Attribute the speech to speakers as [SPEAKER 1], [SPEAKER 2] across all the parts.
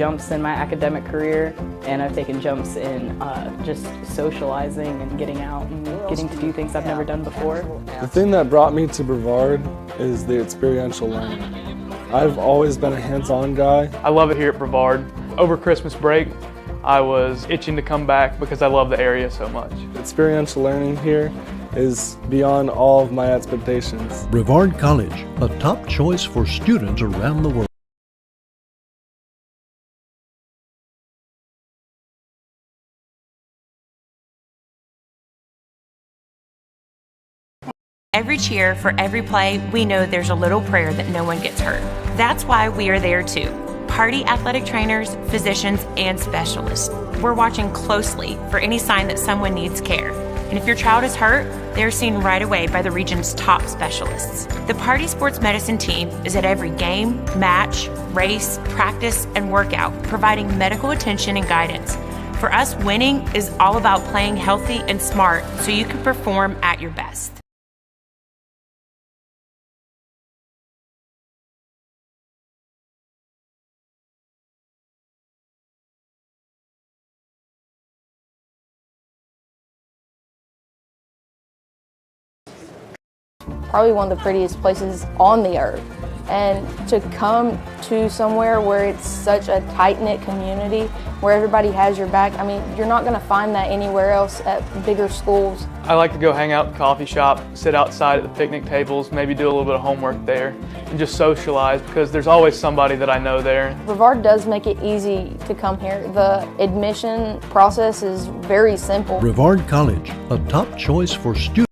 [SPEAKER 1] jumps in my academic career, and I've taken jumps in just socializing and getting out and getting to do things I've never done before.
[SPEAKER 2] The thing that brought me to Brevard is the experiential learning. I've always been a hands-on guy.
[SPEAKER 3] I love it here at Brevard. Over Christmas break, I was itching to come back because I love the area so much.
[SPEAKER 2] Experiential learning here is beyond all of my expectations.
[SPEAKER 4] Brevard College, a top choice for students around the world.
[SPEAKER 5] Every cheer, for every play, we know there's a little prayer that no one gets hurt. That's why we are there too. Party athletic trainers, physicians, and specialists. We're watching closely for any sign that someone needs care. And if your child is hurt, they're seen right away by the region's top specialists. The Party Sports Medicine team is at every game, match, race, practice, and workout, providing medical attention and guidance. For us, winning is all about playing healthy and smart so you can perform at your best.
[SPEAKER 6] Probably one of the prettiest places on the earth. And to come to somewhere where it's such a tight-knit community, where everybody has your back, I mean, you're not gonna find that anywhere else at bigger schools.
[SPEAKER 3] I like to go hang out at the coffee shop, sit outside at the picnic tables, maybe do a little bit of homework there, and just socialize because there's always somebody that I know there.
[SPEAKER 6] Brevard does make it easy to come here. The admission process is very simple.
[SPEAKER 4] Brevard College, a top choice for students.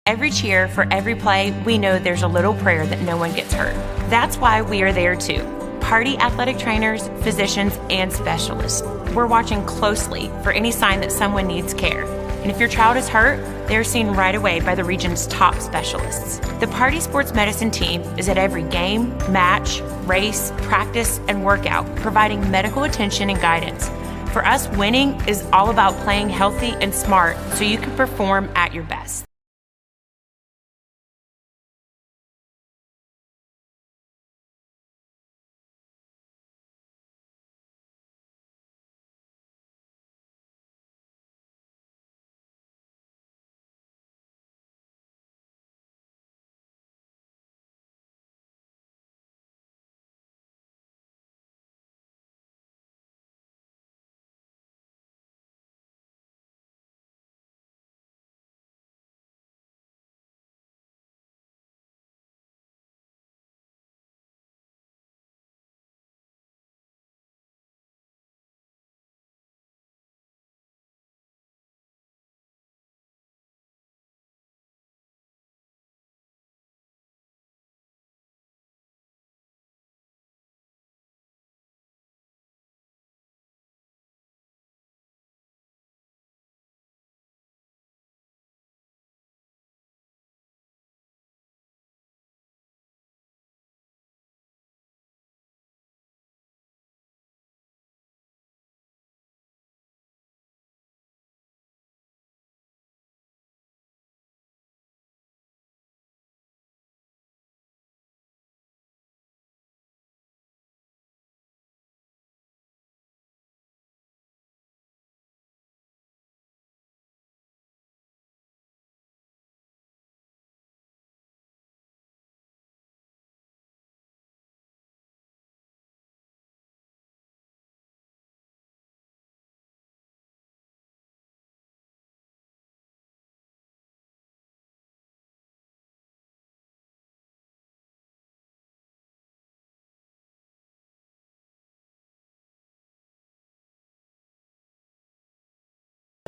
[SPEAKER 5] Every cheer, for every play, we know there's a little prayer that no one gets hurt. That's why we are there too. Party athletic trainers, physicians, and specialists. We're watching closely for any sign that someone needs care. And if your child is hurt, they're seen right away by the region's top specialists. The Party Sports Medicine team is at every game, match, race, practice, and workout, providing medical attention and guidance. For us, winning is all about playing healthy and smart so you can perform at your best.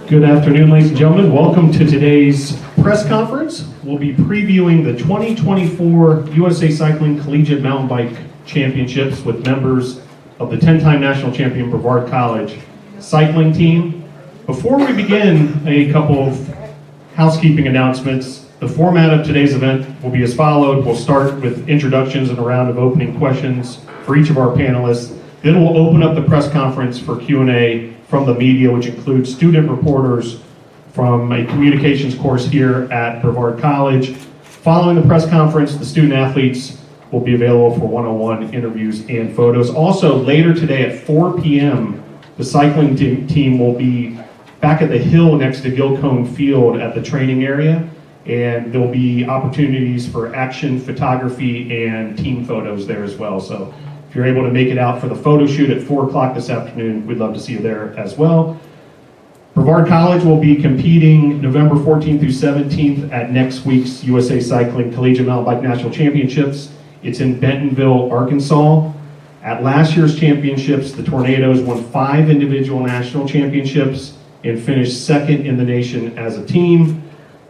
[SPEAKER 7] Good afternoon, ladies and gentlemen. Welcome to today's press conference. We'll be previewing the 2024 USA Cycling Collegiate Mountain Bike Championships with members of the 10-time national champion Brevard College cycling team Before we begin, a couple of housekeeping announcements. The format of today's event will be as followed. We'll start with introductions and a round of opening questions for each of our panelists. Then we'll open up the press conference for Q&A from the media, which includes student reporters from a communications course here at Brevard College. Following the press conference, the student athletes will be available for one-on-one interviews and photos. Also, later today at 4 p.m., the cycling team will be back at the hill next to Gilcone Field at the training area, and there'll be opportunities for action photography and team photos there as well. So if you're able to make it out for the photo shoot at 4 o'clock this afternoon, we'd love to see you there as well. Brevard College will be competing November 14th through 17th at next week's USA Cycling Collegiate Mountain Bike National Championships. It's in Bentonville, Arkansas. At last year's championships, the Tornadoes won 5 individual national championships and finished second in the nation as a team.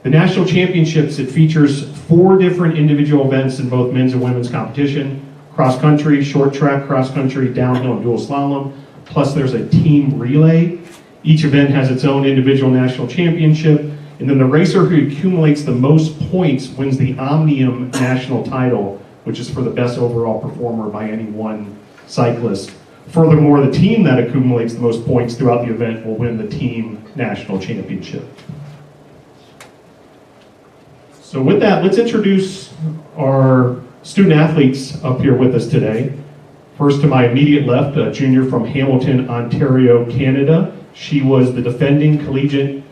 [SPEAKER 7] The national championships, it features 4 different individual events in both men's and women's competition: cross country, short track, cross country, downhill, and dual slalom. Plus there's a team relay. Each event has its own individual national championship, and then the racer who accumulates the most points wins the Omnium national title, which is for the best overall performer by any one cyclist. Furthermore, the team that accumulates the most points throughout the event will win the team national championship. So with that, let's introduce our student athletes up here with us today. First, to my immediate left, a junior from Hamilton, Ontario, Canada. She is the defending collegiate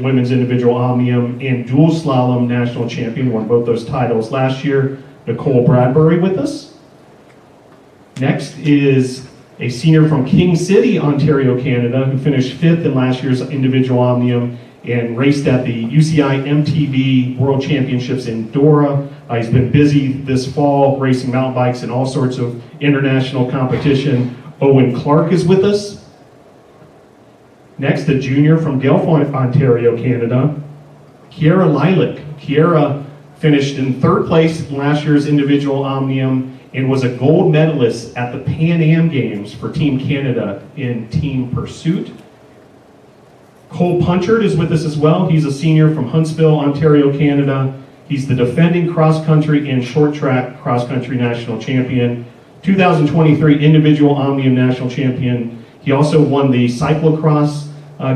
[SPEAKER 7] women's individual omnium and dual slalom national champion, won both those titles last year. Nicole Bradbury with us. Next is a senior from King City, Ontario, Canada, who finished 5th in last year's individual omnium and raced at the UCI MTB World Championships in Dora. He's been busy this fall racing mountain bikes in all sorts of international competition. Owen Clark is with us. Next, a junior from Guelph, Ontario, Canada, Kiera Lilac. Kiera finished in 3rd place in last year's individual omnium and was a gold medalist at the Pan Am Games for Team Canada in team pursuit. Cole Punchard is with us as well. He's a senior from Huntsville, Ontario, Canada. He's the defending cross-country and short-track cross-country national champion, 2023 individual omnium national champion. He also won the cyclocross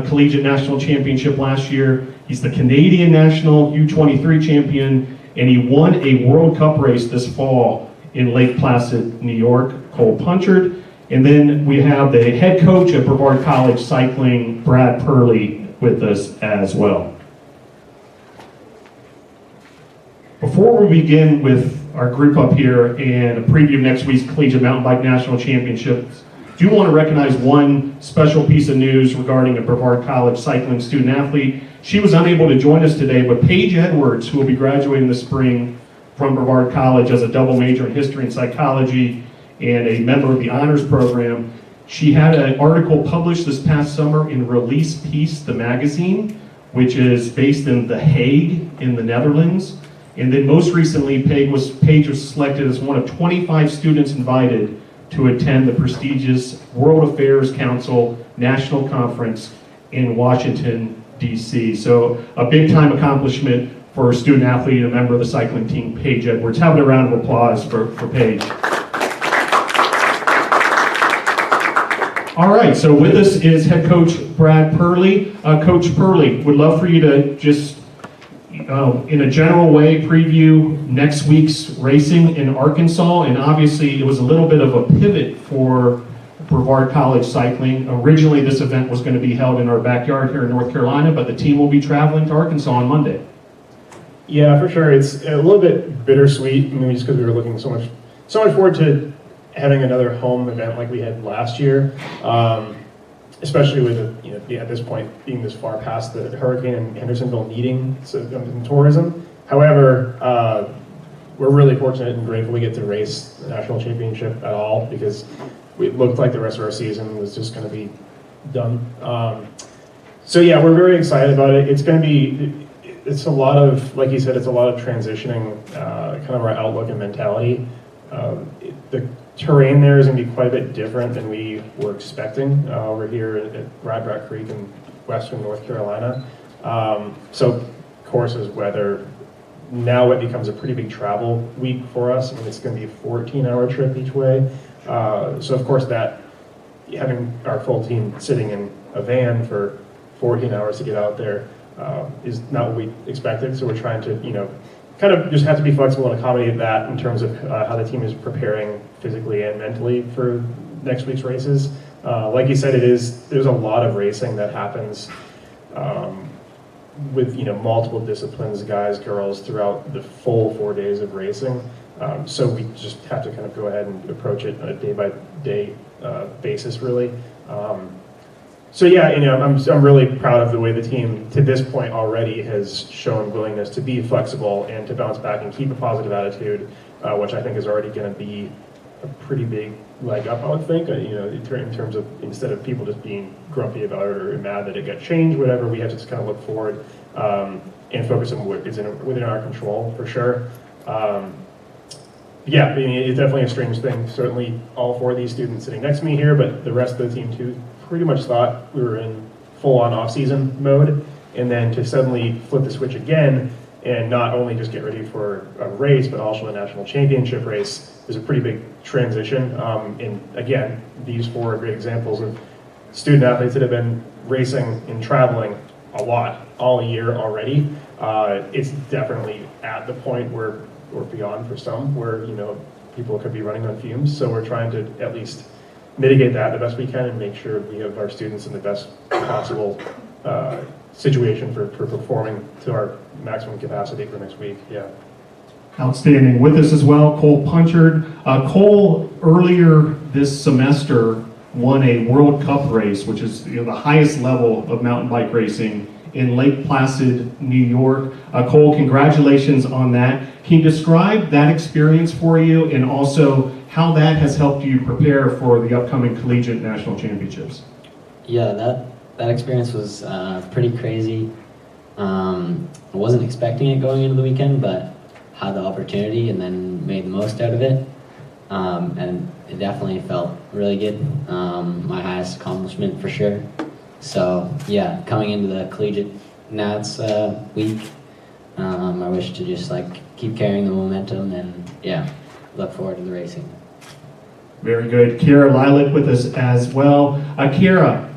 [SPEAKER 7] collegiate national championship last year. He's the Canadian national U23 champion, and he won a World Cup race this fall in Lake Placid, New York. Cole Punchard. And then we have the head coach at Brevard College Cycling, Brad Purley, with us as well. Before we begin with our group up here and a preview of next week's Collegiate Mountain Bike National Championships, I do want to recognize one special piece of news regarding a Brevard College cycling student athlete. She was unable to join us today, but Paige Edwards, who will be graduating this spring from Brevard College as a double major in history and psychology and a member of the honors program, she had an article published this past summer in Release Peace, the magazine, which is based in The Hague in the Netherlands. And then most recently, Paige was selected as one of 25 students invited to attend the prestigious World Affairs Council National Conference in Washington, D.C. So a big time accomplishment for a student athlete and a member of the cycling team, Paige Edwards. Have a round of applause for Paige. All right, so with us is head coach Brad Purley. Coach Purley, would love for you to just, in a general way, preview next week's racing in Arkansas. And obviously, it was a little bit of a pivot for Brevard College Cycling. Originally, this event was going to be held in our backyard here in North Carolina, but the team will be traveling to Arkansas on Monday.
[SPEAKER 8] Yeah, for sure. It's a little bit bittersweet. I mean, just because we were looking so much forward to having another home event like we had last year, especially with at this point being this far past the hurricane and Hendersonville needing some tourism. However, we're really fortunate and grateful we get to race the national championship at all, because it looked like the rest of our season was just going to be done. So yeah, we're very excited about it. It's a lot of, like you said, it's a lot of transitioning kind of our outlook and mentality. terrain there is going to be quite a bit different than we were expecting over here at Brevard Creek in western North Carolina. So courses, weather, now it becomes a pretty big travel week for us. I mean, it's going to be a 14-hour trip each way. So of course that, having our full team sitting in a van for 14 hours to get out there is not what we expected. So we're trying to, kind of just have to be flexible and accommodate that in terms of how the team is preparing physically and mentally for next week's races. Like you said, there's a lot of racing that happens with multiple disciplines, guys, girls, throughout the full 4 days of racing. So we just have to kind of go ahead and approach it on a day-by-day basis, really. So yeah, I'm really proud of the way the team to this point already has shown willingness to be flexible and to bounce back and keep a positive attitude, which I think is already going to be a pretty big leg up, I would think. In terms of, instead of people just being grumpy about it or mad that it got changed, whatever, we have to just kind of look forward and focus on what is within our control, for sure. Yeah, I mean, it's definitely a strange thing. Certainly all 4 of these students sitting next to me here, but the rest of the team too, pretty much thought we were in full-on off-season mode, and then to suddenly flip the switch again and not only just get ready for a race, but also a national championship race is a pretty big transition. And again, these 4 are great examples of student athletes that have been racing and traveling a lot all year already. It's definitely at the point where, or beyond for some, where people could be running on fumes. So we're trying to at least mitigate that the best we can and make sure we have our students in the best possible situation for performing to our maximum capacity for next week. Yeah.
[SPEAKER 7] Outstanding. With us as well, Cole Punchard. Cole, earlier this semester, won a World Cup race, which is the highest level of mountain bike racing in Lake Placid, New York. Cole, congratulations on that. Can you describe that experience for you and also how that has helped you prepare for the upcoming collegiate national championships?
[SPEAKER 9] Yeah, that experience was pretty crazy. I wasn't expecting it going into the weekend, but had the opportunity and then made the most out of it. And it definitely felt really good. My highest accomplishment for sure. So yeah, coming into the collegiate Nats week, I wish to just keep carrying the momentum and yeah, look forward to the racing.
[SPEAKER 7] Very good. Kira Lilac with us as well. Kira,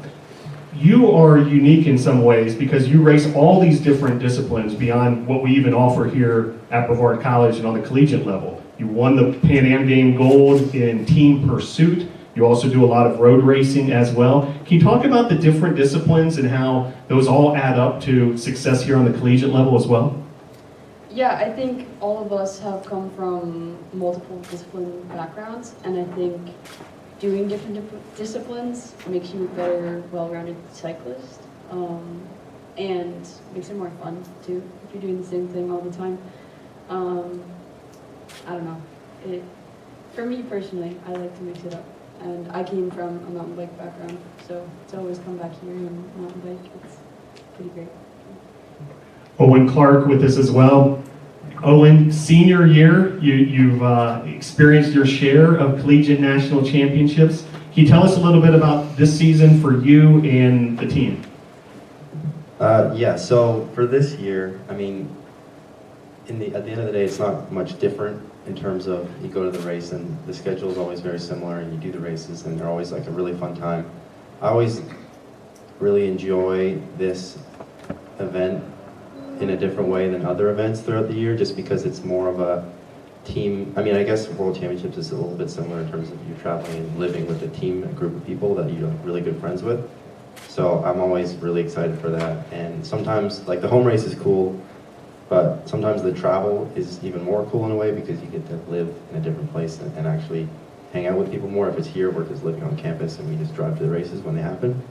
[SPEAKER 7] you are unique in some ways because you race all these different disciplines beyond what we even offer here at Brevard College and on the collegiate level. You won the Pan Am Game gold in team pursuit. You also do a lot of road racing as well. Can you talk about the different disciplines and how those all add up to success here on the collegiate level as well?
[SPEAKER 10] Yeah, I think all of us have come from multiple discipline backgrounds, and I think doing different disciplines makes you a better, well-rounded cyclist, and makes it more fun too if you're doing the same thing all the time. I don't know. For me personally, I like to mix it up, and I came from a mountain bike background, so to always come back here and mountain bike, it's pretty great.
[SPEAKER 7] Owen Clark with us as well. Owen, senior year, you've experienced your share of collegiate national championships. Can you tell us a little bit about this season for you and the team?
[SPEAKER 11] Yeah, so for this year, I mean, at the end of the day, it's not much different in terms of you go to the race and the schedule is always very similar and you do the races and they're always a really fun time. I always really enjoy this event in a different way than other events throughout the year, just because it's more of a team. I mean, I guess World Championships is a little bit similar in terms of you traveling and living with a team, a group of people that you're really good friends with. So I'm always really excited for that. And sometimes, the home race is cool, but sometimes the travel is even more cool in a way because you get to live in a different place and actually hang out with people more. If it's here, we're just living on campus and we just drive to the races when they happen.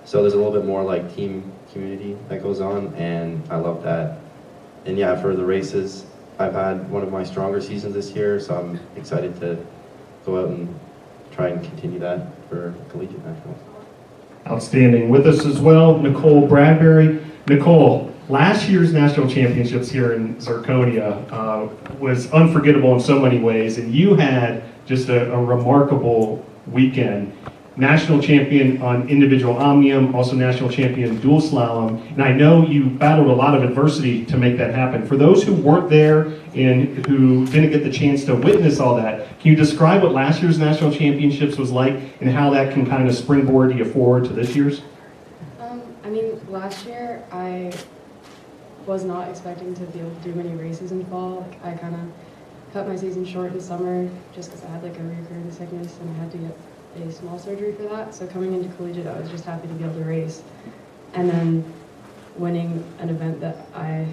[SPEAKER 11] So there's a little bit more team community that goes on, and I love that. And yeah, for the races, I've had one of my stronger seasons this year, so I'm excited to go out and try and continue that for collegiate nationals.
[SPEAKER 7] Outstanding. With us as well, Nicole Bradbury. Nicole, last year's national championships here in Zirconia was unforgettable in so many ways, and you had just a remarkable weekend. National champion on individual omnium, also national champion dual slalom. And I know you battled a lot of adversity to make that happen. For those who weren't there and who didn't get the chance to witness all that, can you describe what last year's national championships was like and how that can kind of springboard you forward to this year's?
[SPEAKER 10] I mean, last year I was not expecting to be able to do many races in fall. Like, I kind of cut my season short in summer just because I had like a recurring sickness and I had to get a small surgery for that. So coming into collegiate, I was just happy to be able to race. And then winning an event that I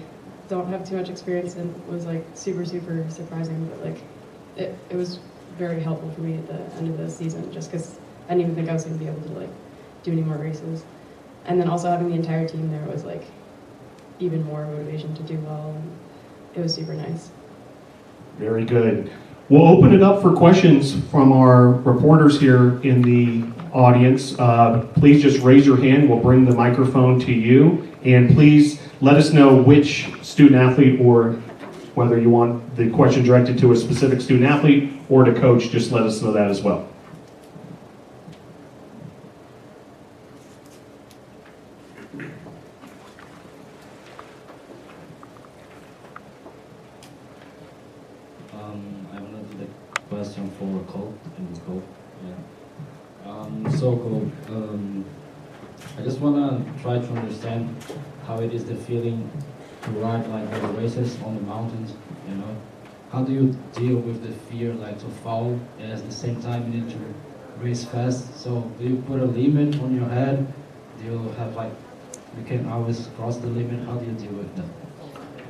[SPEAKER 10] don't have too much experience in was like super, super surprising. But like it was very helpful for me at the end of the season just because I didn't even think I was going to be able to like do any more races. And then also having the entire team there was like even more motivation to do well. And it was super nice.
[SPEAKER 7] Very good. We'll open it up for questions from our reporters here in the audience. Please just raise your hand. We'll bring the microphone to you. And please let us know which student athlete, or whether you want the question directed to a specific student athlete or to coach, just let us know that as well.
[SPEAKER 12] I want to do the question for Cole and Cole. Yeah. So Cole, I just want to try to understand how it is the feeling to ride like the races on the mountains. You know, how do you deal with the fear like to fall, and at the same time you need to race fast? So do you put a limit on your head? Do you have like you can always cross the limit? How do you deal with that?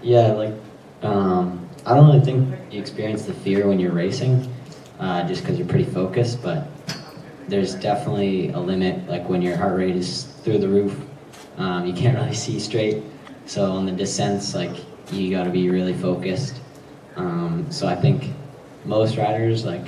[SPEAKER 9] Yeah, like I don't really think you experience the fear when you're racing, just because you're pretty focused, but there's definitely a limit, like when your heart rate is through the roof, you can't really see straight. So on the descents, like you gotta be really focused. So I think most riders like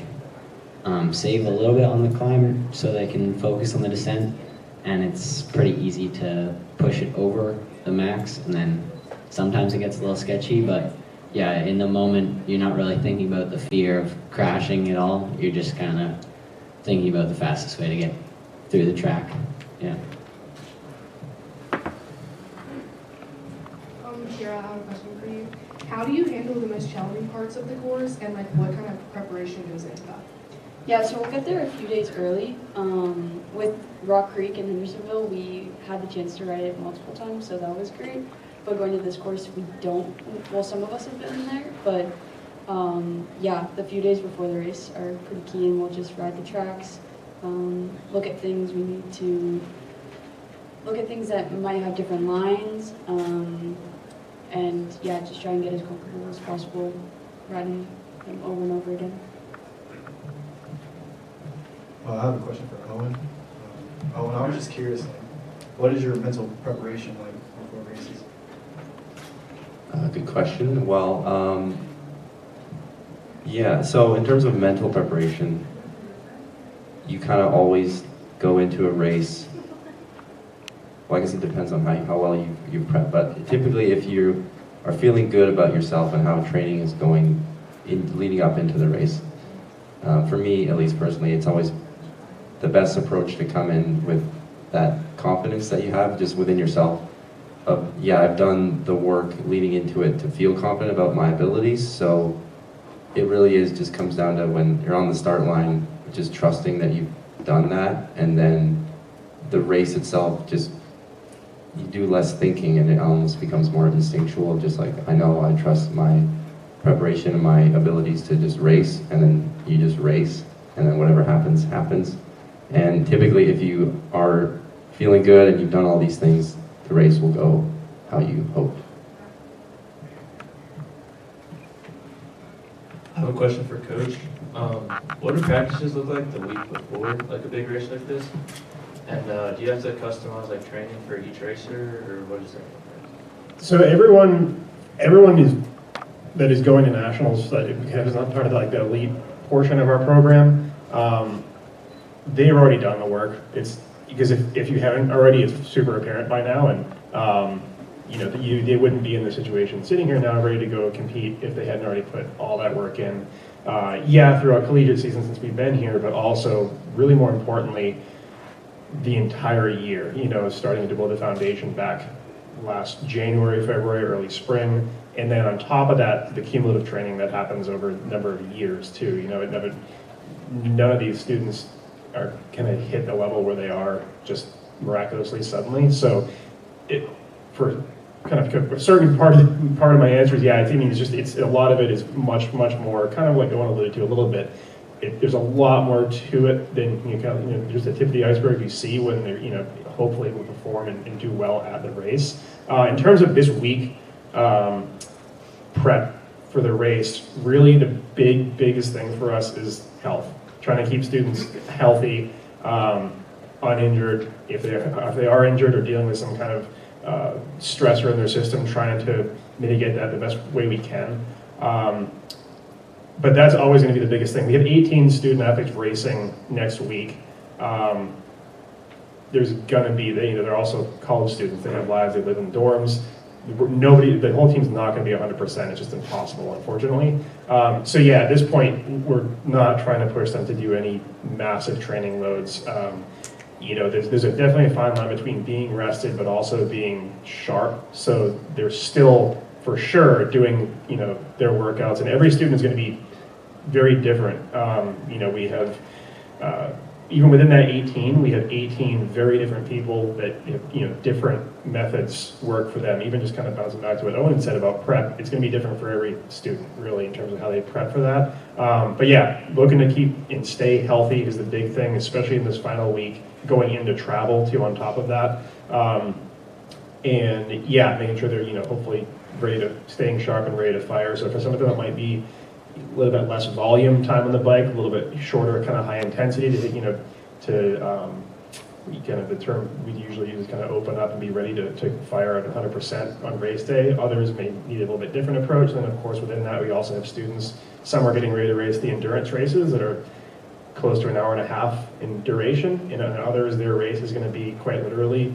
[SPEAKER 9] save a little bit on the climb so they can focus on the descent, and it's pretty easy to push it over the max, and then sometimes it gets a little sketchy, but yeah, in the moment, you're not really thinking about the fear of crashing at all. You're just kind of thinking about the fastest way to get through the track. Yeah.
[SPEAKER 13] Kira, I have a question for you. How do you handle the most challenging parts of the course, and like what kind of preparation goes into that?
[SPEAKER 10] Yeah, so we'll get there a few days early. With Rock Creek and Hendersonville, we had the chance to ride it multiple times, so that was great. But going to this course, we don't, well, some of us have been there, but yeah, the few days before the race are pretty key, and we'll just ride the tracks, look at things we need to, look at things that might have different lines, and yeah, just try and get as comfortable as possible riding them over and over again.
[SPEAKER 14] I have a question for Owen. Owen, I was just curious, like, what is your mental preparation like before races?
[SPEAKER 11] Good question. Well, yeah, so in terms of mental preparation, you kind of always go into a race. Well, I guess it depends on how well you prep, but typically if you are feeling good about yourself and how training is going leading up into the race, for me, at least personally, it's always the best approach to come in with that confidence that you have just within yourself. Yeah, I've done the work leading into it to feel confident about my abilities, so it really just comes down to when you're on the start line, just trusting that you've done that, and then the race itself, just you do less thinking and it almost becomes more instinctual, just like, I know, I trust my preparation and my abilities to just race, and then you just race, and then whatever happens, happens. And typically if you are feeling good and you've done all these things, the race will go how you hope.
[SPEAKER 15] I have a question for Coach. What do practices look like the week before, like a big race like this? And do you have to customize like training for each racer, or what is that look like?
[SPEAKER 8] So everyone that is going to nationals that is not part of like the elite portion of our program, they've already done the work. It's because if you haven't already, it's super apparent by now, and you know they wouldn't be in the situation sitting here now ready to go compete if they hadn't already put all that work in. yeah, throughout collegiate season since we've been here, but also, really more importantly, the entire year, you know, starting to build a foundation back last January, February, early spring, and then on top of that, the cumulative training that happens over a number of years too. You know, none of these students are kind of hit the level where they are just miraculously suddenly. So, for kind of a certain part of my answer is, yeah, I think it's a lot of it is much more kind of like Owen alluded to a little bit. There's a lot more to it than there's the tip of the iceberg you see when they're hopefully able to perform and do well at the race. In terms of this week prep for the race, really the biggest thing for us is health. Trying to keep students healthy, uninjured. If they are injured or dealing with some kind of stressor in their system, trying to mitigate that the best way we can. But that's always going to be the biggest thing. We have 18 student athletes racing next week. There's going to be, they're also college students. They have lives, they live in dorms. The whole team's not going to be 100%. It's just impossible, unfortunately. So yeah, at this point, we're not trying to push them to do any massive training loads. There's definitely a fine line between being rested but also being sharp. So they're still, for sure, doing their workouts, and every student is going to be very different. We have even within that 18, we have 18 very different people that different methods work for them. Even just kind of bouncing back to what Owen said about prep, it's going to be different for every student, really, in terms of how they prep for that. But yeah, looking to keep and stay healthy is the big thing, especially in this final week, going into travel too. On top of that, and yeah, making sure they're hopefully staying sharp and ready to fire. So for some of them, it might be a little bit less volume time on the bike, a little bit shorter, kind of high intensity to kind of the term we usually use is kind of open up and be ready to fire at 100% on race day. Others may need a little bit different approach. And then of course within that we also have students, some are getting ready to race the endurance races that are close to an hour and a half in duration, and others their race is going to be quite literally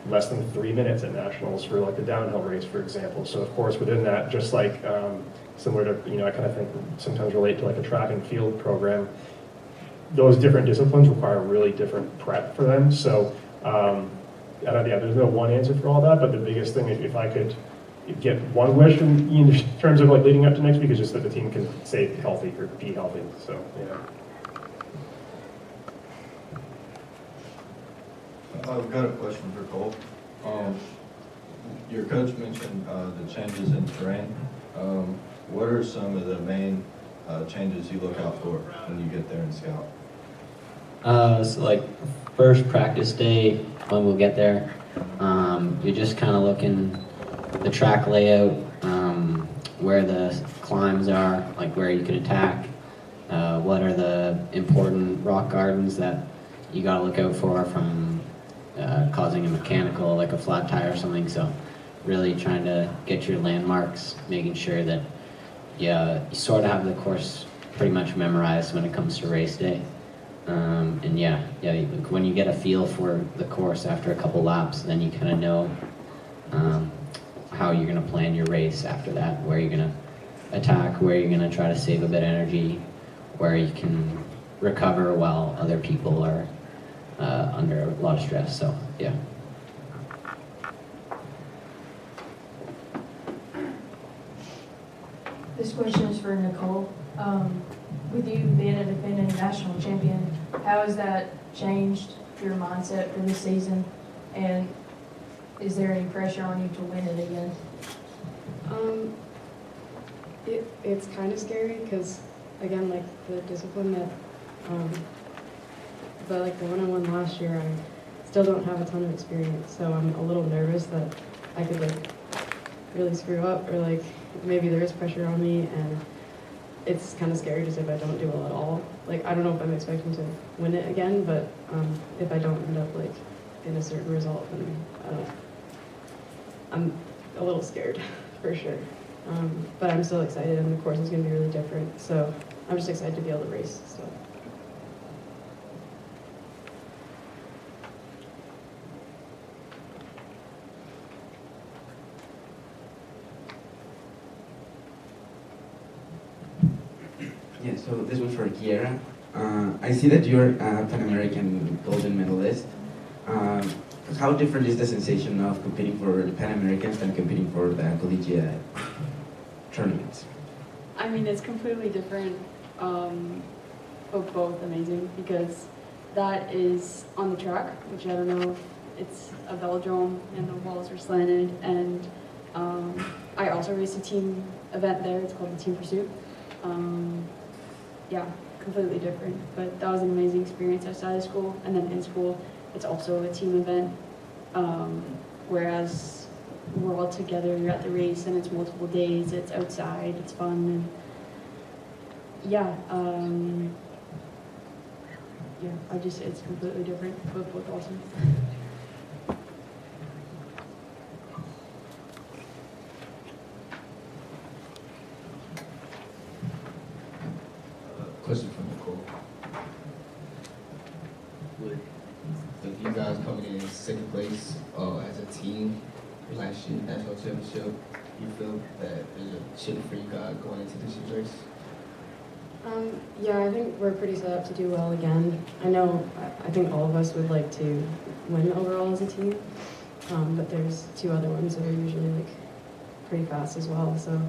[SPEAKER 8] less than 3 minutes at nationals for like the downhill race, for example. So of course within that, just like similar to, I kind of think sometimes relate to like a track and field program, those different disciplines require really different prep for them. So there's no one answer for all that, but the biggest thing, if I could get one wish in terms of like leading up to next week, is just that the team can stay healthy or be healthy. So yeah.
[SPEAKER 16] I've got a question for Cole. Your coach mentioned the changes in terrain. What are some of the main changes you look out for when you get there and scout?
[SPEAKER 9] So like first practice day when we'll get there, you're just kind of looking the track layout, where the climbs are, like where you could attack, what are the important rock gardens that you got to look out for from causing a mechanical, like a flat tire or something. So really trying to get your landmarks, making sure that you sort of have the course pretty much memorized when it comes to race day. And yeah, when you get a feel for the course after a couple laps, then you kind of know how you're going to plan your race after that, where you're going to attack, where you're going to try to save a bit of energy, where you can recover while other people are under a lot of stress. So yeah.
[SPEAKER 17] This question is for Nicole. With you being a defending national champion, how has that changed your mindset for this season? And is there any pressure on you to win it again?
[SPEAKER 10] It's kind of scary because, again, like the discipline that, like the one-on-one last year, I still don't have a ton of experience, so I'm a little nervous that I could like really screw up, or like maybe there is pressure on me, and it's kind of scary just if I don't do well at all. Like I don't know if I'm expecting to win it again, but if I don't end up like in a certain result, then I'm a little scared for sure. But I'm still excited, and the course is going to be really different, so I'm just excited to be able to race. So.
[SPEAKER 18] Yeah, so this one's for Kiera. I see that you're a Pan American golden medalist. How different is the sensation of competing for the Pan Americans than competing for the collegiate tournaments?
[SPEAKER 10] I mean, it's completely different, but both amazing because that is on the track, which I don't know if it's a velodrome and the walls are slanted, and I also raced a team event there. It's called the Team Pursuit. Yeah, completely different, but that was an amazing experience outside of school, and then in school it's also a team event, whereas we're all together, you're at the race and it's multiple days, it's outside, it's fun, and yeah, it's completely different, but both awesome.
[SPEAKER 19] Question from Nicole. With you guys coming in second place as a team last year, national championship, you feel that there's a chip for you guys going into this year's race?
[SPEAKER 20] Yeah, I think we're pretty set up to do well again. I think all of us would like to win overall as a team, but there's two other ones that are usually like pretty fast as well. So,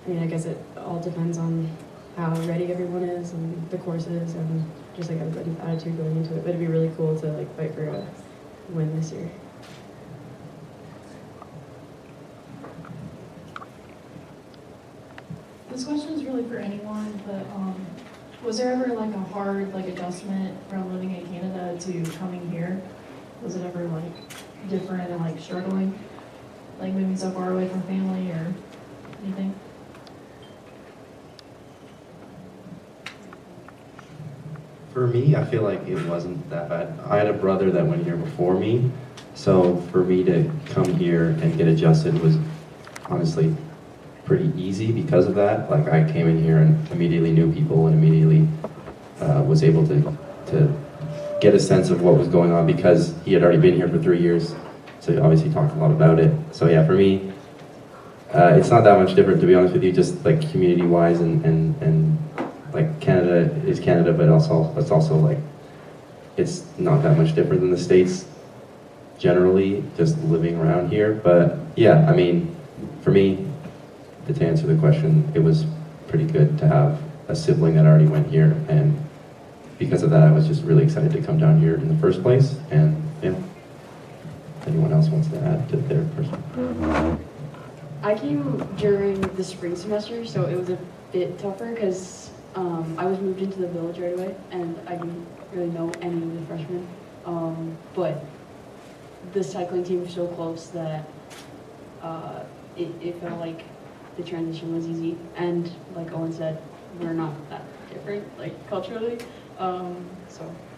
[SPEAKER 20] I mean, I guess it all depends on how ready everyone is and the courses and just like everybody's attitude going into it. But it'd be really cool to like fight for a win this year.
[SPEAKER 17] This question is really for anyone, but was there ever like a hard like adjustment from living in Canada to coming here? Was it ever like different and like struggling, like moving so far away from family or anything?
[SPEAKER 11] For me, I feel like it wasn't that bad. I had a brother that went here before me, so for me to come here and get adjusted was honestly pretty easy because of that. Like I came in here and immediately knew people and immediately was able to get a sense of what was going on because he had already been here for 3 years, so he obviously talked a lot about it. So yeah, for me, it's not that much different, to be honest with you, just like community-wise and like Canada is Canada, but it's also like, it's not that much different than the States generally, just living around here. But yeah, I mean, for me, to answer the question, it was pretty good to have a sibling that already went here, and because of that, I was just really excited to come down here in the first place. And yeah, if anyone else wants to add to their person.
[SPEAKER 10] I came during the spring semester, so it was a bit tougher because I was moved into the village right away, and I didn't really know any of the freshmen. But the cycling team was so close that it felt like the transition was easy. And like Owen said, we're not that different, like culturally. So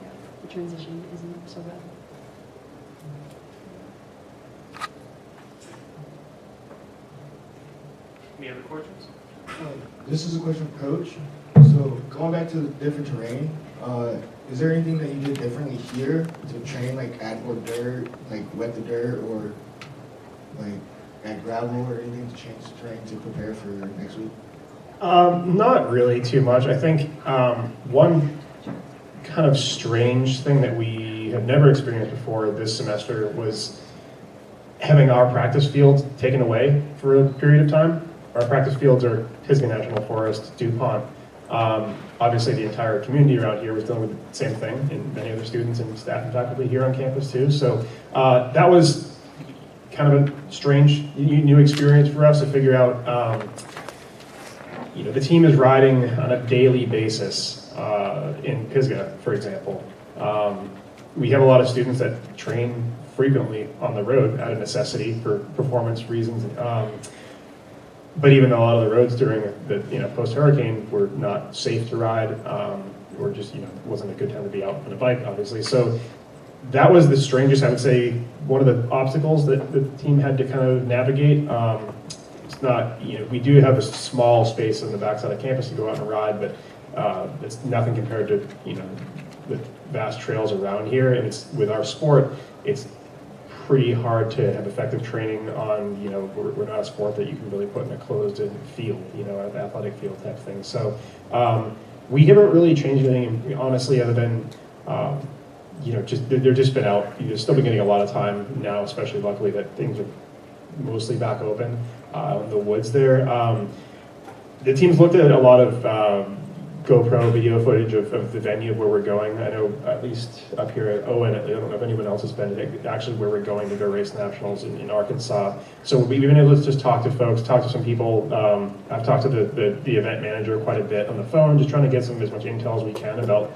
[SPEAKER 10] yeah, the transition isn't so bad.
[SPEAKER 7] Any other questions?
[SPEAKER 14] This is a question for Coach. So going back to the different terrain, is there anything that you did differently here to train, like add more dirt, like wet the dirt, or like add gravel or anything to change the terrain to prepare for next week?
[SPEAKER 8] Not really too much. I think one kind of strange thing that we have never experienced before this semester was having our practice fields taken away for a period of time. Our practice fields are Pisgah National Forest, DuPont. Obviously the entire community around here was dealing with the same thing, and many other students and staff and faculty here on campus too. So that was kind of a strange new experience for us to figure out. The team is riding on a daily basis in Pisgah, for example. We have a lot of students that train frequently on the road out of necessity for performance reasons. But even a lot of the roads during the post-hurricane were not safe to ride, or just wasn't a good time to be out on a bike, obviously. So that was the strangest, I would say, one of the obstacles that the team had to kind of navigate. It's not, we do have a small space on the backside of campus to go out and ride, but it's nothing compared to the vast trails around here. And it's with our sport, it's pretty hard to have effective training on, we're not a sport that you can really put in a closed-in field, an athletic field type thing. So we haven't really changed anything, honestly, other than, they're just been out. You've still been getting a lot of time now, especially luckily that things are mostly back open in the woods there. The team's looked at a lot of GoPro video footage of the venue where we're going. I know at least up here at Owen, I don't know if anyone else has been actually where we're going to go race nationals in Arkansas. So we've been able to just talk to folks, talk to some people. I've talked to the event manager quite a bit on the phone, just trying to get as much intel as we can about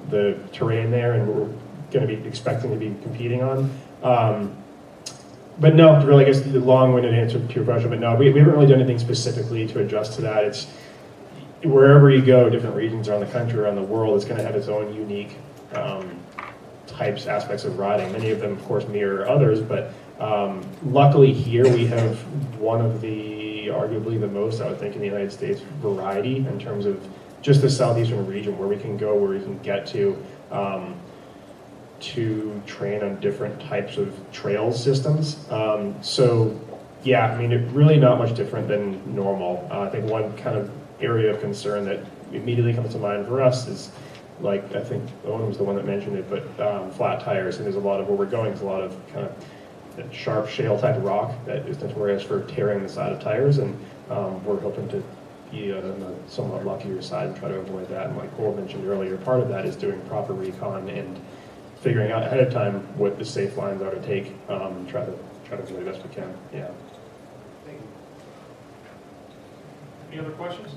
[SPEAKER 8] the terrain there and what we're going to be expecting to be competing on. But no, really, I guess the long-winded answer to your question, but no, we haven't really done anything specifically to adjust to that. It's wherever you go, different regions around the country, around the world, it's going to have its own unique aspects of riding. Many of them, of course, mirror others, but luckily here we have one of arguably the most, I would think, in the United States variety in terms of just the southeastern region where we can go, where we can get to train on different types of trail systems. So yeah, I mean, it really not much different than normal. I think one kind of area of concern that immediately comes to mind for us is, like, I think Owen was the one that mentioned it, but flat tires. And there's a lot of, where we're going, there's a lot of kind of that sharp shale type of rock that is notorious for tearing the side of tires. And we're hoping to be on a somewhat luckier side and try to avoid that. And like Cole mentioned earlier, part of that is doing proper recon and figuring out ahead of time what the safe lines are to take, try to do the best we can. Yeah.
[SPEAKER 7] Thank you. Any other questions?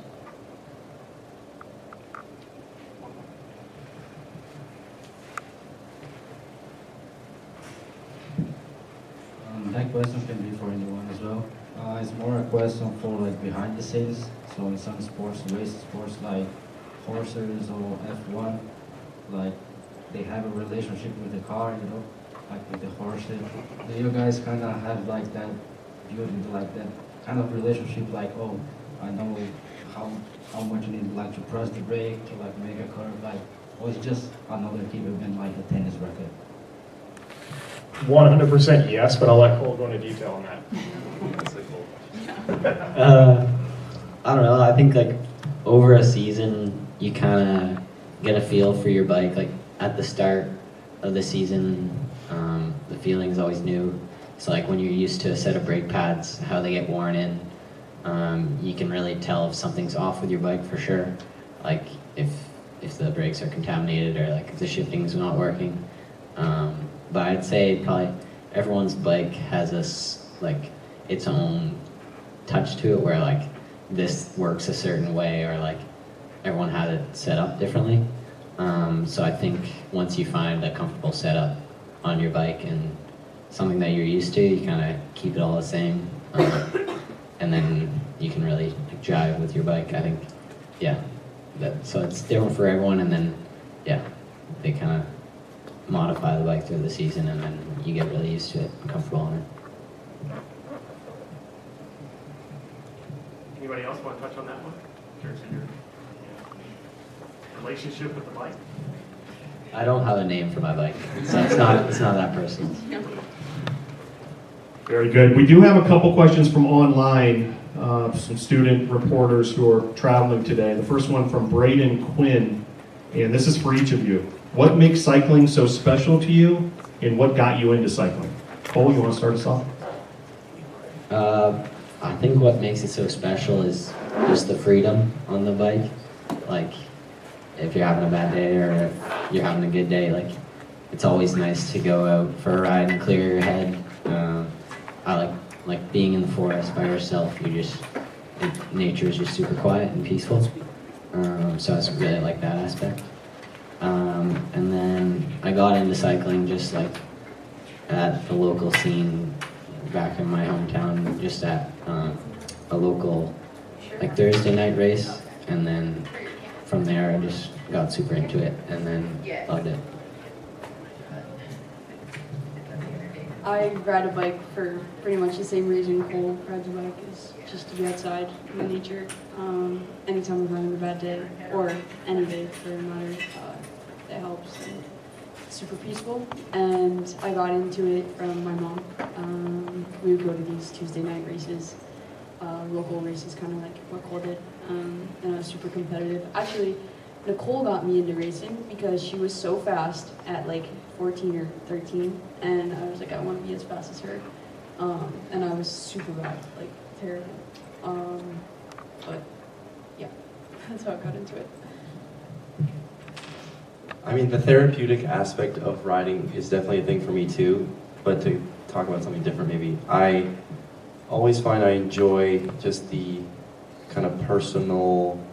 [SPEAKER 12] That question can be for anyone as well. It's more a question for like behind the scenes. So in some sports, race sports like horses or F1, like they have a relationship with the car, like with the horses. Do you guys kind of have like that beauty, like that kind of relationship, like, oh, I know how much you need like to press the brake to like make a curve, like, or it's just another team event like a tennis racket?
[SPEAKER 8] 100% yes, but I'll let Cole go into detail on that.
[SPEAKER 9] I don't know. I think like over a season, you kind of get a feel for your bike. Like at the start of the season, the feeling is always new. So like when you're used to a set of brake pads, how they get worn in, you can really tell if something's off with your bike for sure. Like if the brakes are contaminated or like if the shifting's not working. But I'd say probably everyone's bike has this like its own touch to it where like this works a certain way or like everyone had it set up differently. So I think once you find a comfortable setup on your bike and something that you're used to, you kind of keep it all the same. And then you can really jive with your bike. I think, yeah. So it's different for everyone, and then, yeah, they kind of modify the bike through the season, and then you get really used to it and comfortable on it.
[SPEAKER 7] Anybody else want to touch on that one? In terms of your relationship with the bike?
[SPEAKER 9] I don't have a name for my bike, so it's not that personal.
[SPEAKER 7] Very good. We do have a couple questions from online, some student reporters who are traveling today. The first one from Braden Quinn, and this is for each of you. What makes cycling so special to you, and what got you into cycling? Cole, you want to start us off?
[SPEAKER 9] I think what makes it so special is just the freedom on the bike. Like, if you're having a bad day or if you're having a good day, like, it's always nice to go out for a ride and clear your head. I like being in the forest by yourself. Nature is just super quiet and peaceful. So I really like that aspect. And then I got into cycling just like at the local scene back in my hometown, just at a local like Thursday night race, and then from there I just got super into it and then loved it.
[SPEAKER 10] I ride a bike for pretty much the same reason Cole rides a bike, is just to be outside in the nature. Anytime I'm having a bad day, or any day for that matter, it helps. And it's super peaceful, and I got into it from my mom. We would go to these Tuesday night races, local races, kind of like what Cole did, and I was super competitive. Actually, Nicole got me into racing because she was so fast at like 14 or 13, and I was like, I want to be as fast as her, and I was super bad, like terrible. But yeah, that's how I got into it.
[SPEAKER 11] I mean, the therapeutic aspect of riding is definitely a thing for me too, but to talk about something different maybe, I always find I enjoy just the kind of personal,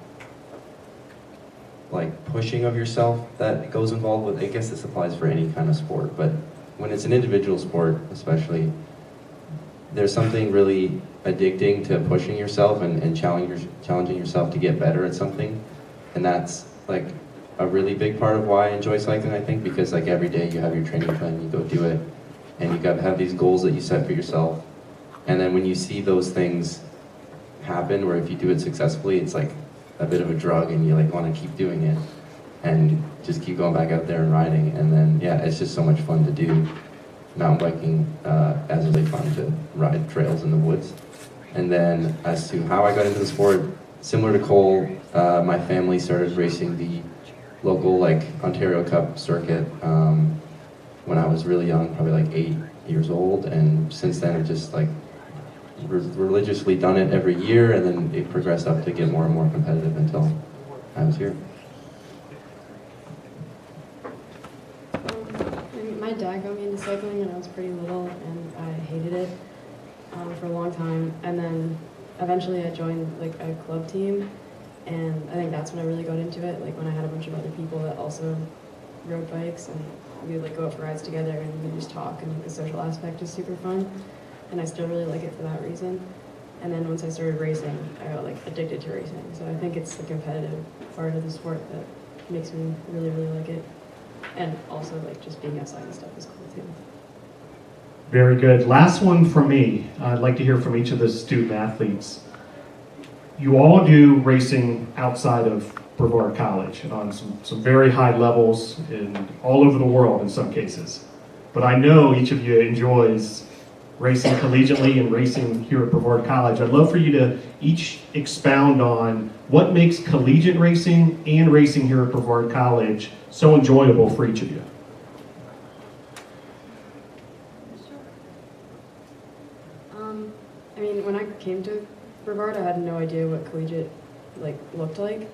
[SPEAKER 11] like, pushing of yourself that goes involved with, I guess this applies for any kind of sport, but when it's an individual sport especially, there's something really addicting to pushing yourself and challenging yourself to get better at something, and that's like a really big part of why I enjoy cycling, I think, because like every day you have your training plan, you go do it, and you got to have these goals that you set for yourself, and then when you see those things happen, or if you do it successfully, it's like a bit of a drug, and you like want to keep doing it, and just keep going back out there and riding, and then yeah, it's just so much fun to do. Mountain biking as really fun to ride trails in the woods. And then as to how I got into the sport, similar to Cole, my family started racing the local like Ontario Cup circuit when I was really young, probably like 8 years old, and since then I've just like religiously done it every year, and then it progressed up to get more and more competitive until I was here.
[SPEAKER 20] My dad got me into cycling when I was pretty little, and I hated it for a long time. And then eventually I joined like a club team, and I think that's when I really got into it. Like when I had a bunch of other people that also rode bikes, and we would like go out for rides together, and we just talk, and the social aspect is super fun. And I still really like it for that reason. And then once I started racing, I got like addicted to racing. So I think it's the competitive part of the sport that makes me really, really like it. And also, like, just being outside and stuff is cool, too.
[SPEAKER 7] Very good. Last one from me. I'd like to hear from each of the student athletes. You all do racing outside of Brevard College on some very high levels and all over the world in some cases. But I know each of you enjoys racing collegiately and racing here at Brevard College. I'd love for you to each expound on what makes collegiate racing and racing here at Brevard College so enjoyable for each of you.
[SPEAKER 20] I mean, when I came to Brevard, I had no idea what collegiate like looked like.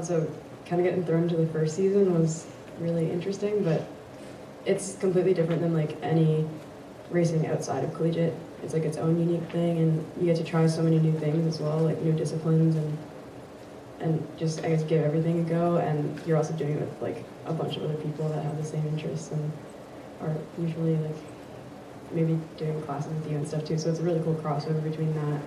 [SPEAKER 20] So kind of getting thrown into the first season was really interesting, but it's completely different than like any racing outside of collegiate. It's like its own unique thing, and you get to try so many new things as well, like new disciplines, and just, I guess, give everything a go. And you're also doing it with like a bunch of other people that have the same interests and are usually like maybe doing classes with you and stuff too. So it's a really cool crossover between that.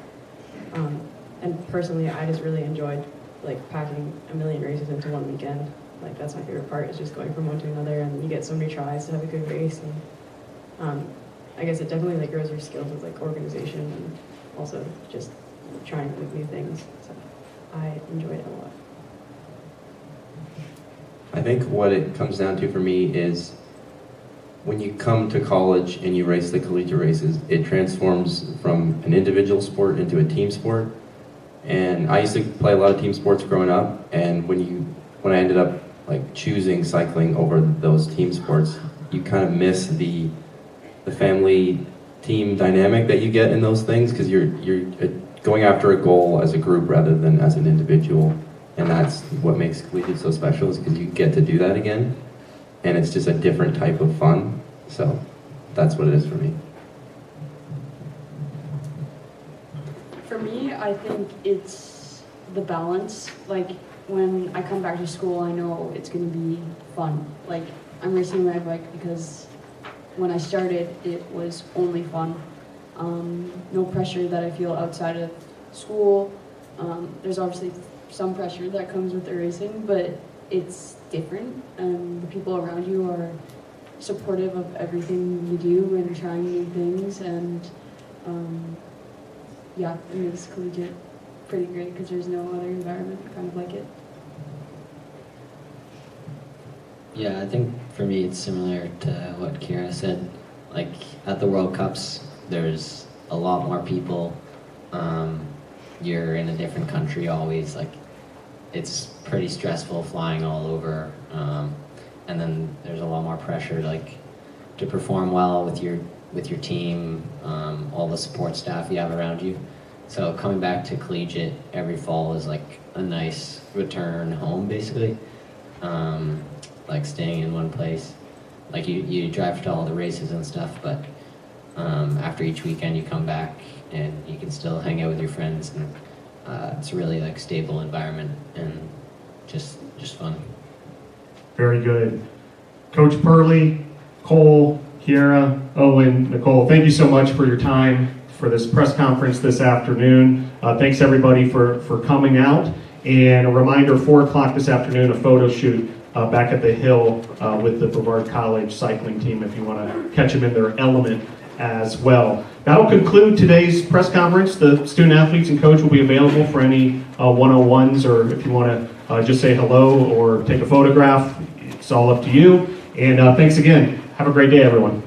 [SPEAKER 20] And personally, I just really enjoyed like packing a million races into one weekend. Like that's my favorite part, is just going from one to another, and you get so many tries to have a good race. And I guess it definitely like grows your skills with like organization and also just trying like new things. So I enjoyed it a lot.
[SPEAKER 11] I think what it comes down to for me is when you come to college and you race the collegiate races, it transforms from an individual sport into a team sport. And I used to play a lot of team sports growing up, and when I ended up like choosing cycling over those team sports, you kind of miss the family team dynamic that you get in those things, because you're going after a goal as a group rather than as an individual. And that's what makes collegiate so special, is because you get to do that again, and it's just a different type of fun. So that's what it is for me.
[SPEAKER 10] For me, I think it's the balance. Like when I come back to school, I know it's going to be fun. Like I'm racing my bike because when I started, it was only fun. No pressure that I feel outside of school. There's obviously some pressure that comes with the racing, but it's different, and the people around you are supportive of everything you do and trying new things, and yeah, it makes collegiate pretty great because there's no other environment kind of like it.
[SPEAKER 9] Yeah, I think for me it's similar to what Kira said. Like at the World Cups, there's a lot more people. You're in a different country always. Like it's pretty stressful flying all over, and then there's a lot more pressure to perform well with your team, all the support staff you have around you. So coming back to collegiate every fall is like a nice return home, basically. Like staying in one place. Like you drive to all the races and stuff, but after each weekend you come back and you can still hang out with your friends, and it's a really like stable environment and just fun.
[SPEAKER 7] Very good. Coach Purley, Cole, Kiera, Owen, Nicole, thank you so much for your time for this press conference this afternoon. Thanks everybody for coming out. And a reminder, 4 o'clock this afternoon, a photo shoot back at the Hill with the Brevard College cycling team if you want to catch them in their element as well. That'll conclude today's press conference. The student athletes and coach will be available for any one-on-ones, or if you want to just say hello or take a photograph, it's all up to you. And thanks again. Have a great day, everyone.